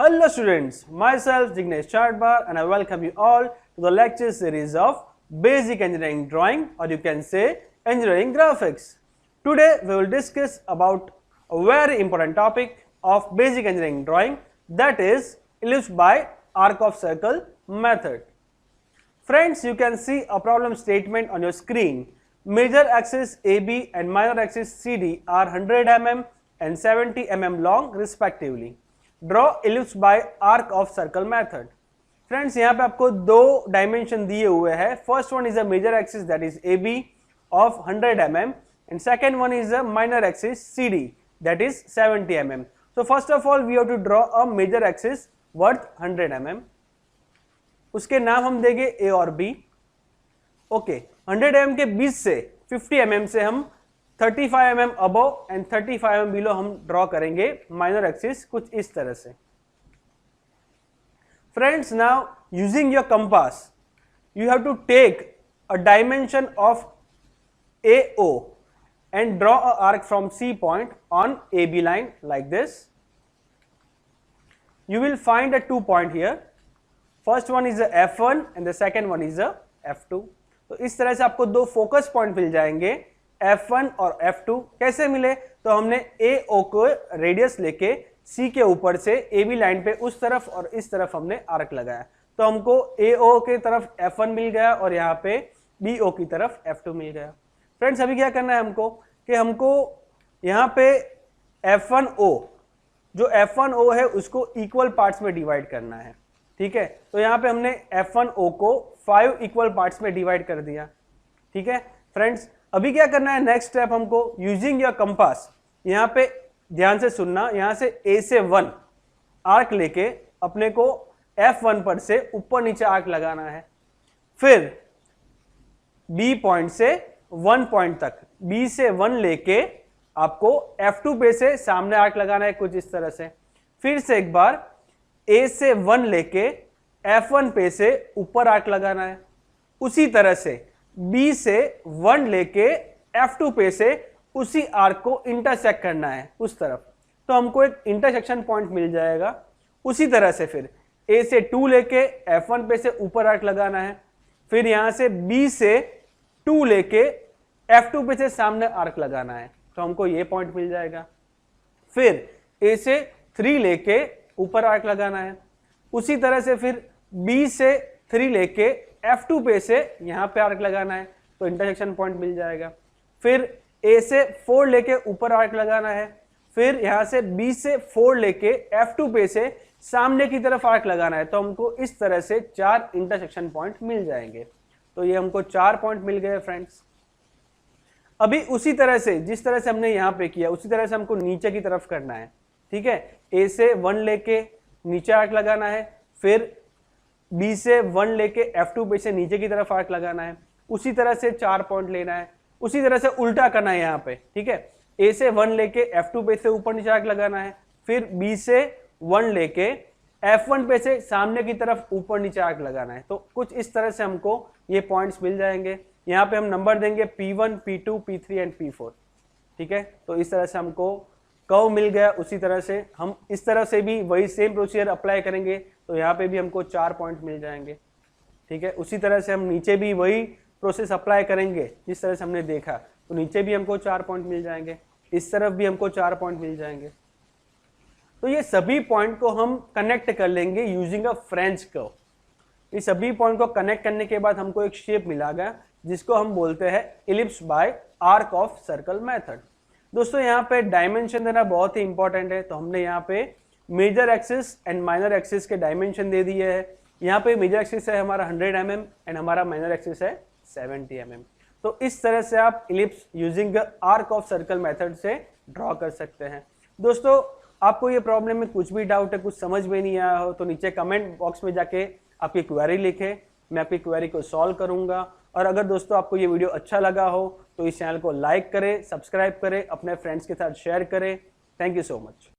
Hello students, myself Jignesh Chadbar and I welcome you all to the lecture series of Basic Engineering Drawing, or you can say Engineering Graphics. Today we will discuss about a very important topic of Basic Engineering Drawing, that is ellipse by arc of circle method. Friends, you can see a problem statement on your screen. Major axis AB and minor axis CD are 100 mm and 70 mm long respectively. Draw ellipse by arc of circle method. Friends, यहाँ पे आपको दो dimension दिए हुए हैं. First one is a major axis that is AB of 100 mm and second one is a minor axis CD that is 70 mm. So first of all we have to draw a major axis worth 100 mm. उसके नाम हम देंगे A और B. Okay, 100 mm के बीच से 50 mm से हम 35 mm above and 35 mm below हम ड्रॉ करेंगे माइनर एक्सिस कुछ इस तरह से. Friends, now using your compass you have to take a dimension of AO and draw a arc from C point on AB line like this. You will find a 2 point here. First one is a F1 and the second one is a F2. तो इस तरह से आपको दो focus point मिल जाएंगे, F1 और F2. कैसे मिले? तो हमने AO को रेडियस लेके C के ऊपर से AB लाइन पे उस तरफ और इस तरफ हमने आर्क लगाया, तो हमको AO के तरफ F1 मिल गया और यहाँ पे BO की तरफ F2 मिल गया. फ्रेंड्स, अभी क्या करना है हमको कि हमको यहाँ पे F1O, जो F1O है उसको इक्वल पार्ट्स में डिवाइड करना है. ठीक है, तो यहाँ पे हमने F1O को 5 इक्वल पार्ट्स में डिवाइड कर दिया. ठीक है फ्रेंड्स, अभी क्या करना है नेक्स्ट स्टेप हमको यूजिंग योर कंपास. यहाँ पे ध्यान से सुनना, यहाँ से A से 1 आर्क लेके अपने को F1 पर से ऊपर नीचे आर्क लगाना है. फिर B पॉइंट से 1 पॉइंट तक, B से 1 लेके आपको F2 पे से सामने आर्क लगाना है कुछ इस तरह से. फिर से एक बार A से 1 लेके F1 पे से ऊपर आर्क लगाना है. उसी तरह से B से 1 लेके F2 पे से उसी आर्क को इंटरसेक्ट करना है उस तरफ, तो हमको एक इंटरसेक्शन पॉइंट मिल जाएगा. उसी तरह से फिर A से 2 लेके F1 पे से ऊपर आर्क लगाना है. फिर यहां से B से 2 लेके F2 पे से सामने आर्क लगाना है, तो हमको ये पॉइंट मिल जाएगा. फिर A से 3 लेके ऊपर आर्क लगाना है. उसी तरह से फिर B से 3 लेके F2 पे से यहाँ पे आर्क लगाना है, तो इंटरसेक्शन पॉइंट मिल जाएगा. फिर A से 4 लेके ऊपर आर्क लगाना है. फिर यहाँ से B से 4 लेके F2 पे से सामने की तरफ आर्क लगाना है, तो हमको इस तरह से 4 इंटरसेक्शन पॉइंट मिल जाएंगे. तो ये हमको 4 पॉइंट मिल गए फ्रेंड्स. अभी उसी तरह से जिस तरह से हमने यहाँ पे किया उसी तरह से हमको नीचे की तरफ करना है. ठीक है, A से 1 लेके नीचे आर्क लगाना है. फिर B से 1 लेके F2 पे से नीचे की तरफ आर्क लगाना है. उसी तरह से 4 पॉइंट लेना है. उसी तरह से उल्टा करना है यहाँ पे. ठीक है, A से 1 लेके F2 पे से ऊपर नीचे आर्क लगाना है. फिर B से 1 लेके F1 पे से सामने की तरफ ऊपर नीचे आर्क लगाना है. तो कुछ इस तरह से हमको ये पॉइंट्स मिल जाएंगे. यहाँ पे हम नंबर देंगे P1, P2, P3 and P4. ठीक है, तो इस तरह से हमको कर्व मिल गया. उसी तरह से हम इस तरह से भी वही सेम प्रोसीजर अप्लाई करेंगे, तो यहाँ पे भी हमको 4 पॉइंट मिल जाएंगे. ठीक है, उसी तरह से हम नीचे भी वही प्रोसेस अप्लाई करेंगे जिस तरह से हमने देखा, तो नीचे भी हमको 4 पॉइंट मिल जाएंगे. इस तरफ भी हमको 4 पॉइंट मिल जाएंगे. तो ये सभी पॉइंट को हम कनेक्ट कर लेंगे यूजिंग अ फ्रेंच कर्व. ये सभी पॉइंट को कनेक्ट करने के बाद हमको एक शेप मिलेगा जिसको हम बोलते हैं ellipse by arc of circle method. दोस्तों, यहाँ पे डायमेंशन देना बहुत ही इंपॉर्टेंट है. तो हमने यहाँ पे major axis and minor axis के डायमेंशन दे दिए हैं. यहाँ पे मेजर एक्सिस है हमारा 100 mm एंड हमारा माइनर एक्सिस है 70 mm. तो इस तरह से आप ellipse using arc of circle method से ड्रॉ कर सकते हैं. दोस्तों, आपको ये प्रॉब्लम में कुछ भी डाउट है, कुछ समझ में नहीं आया हो, तो नीचे कमेंट बॉक्स में जाके आपकी क्वेरी लिखें. मैं आपकी क्वेरी को सॉल्व करूंगा. और अगर दोस्तों आपको ये वीडियो अच्छा लगा हो तो इस चैनल को लाइक करें, सब्सक्राइब करें, अपने फ्रेंड्स के साथ शेयर करें. Thank you so much.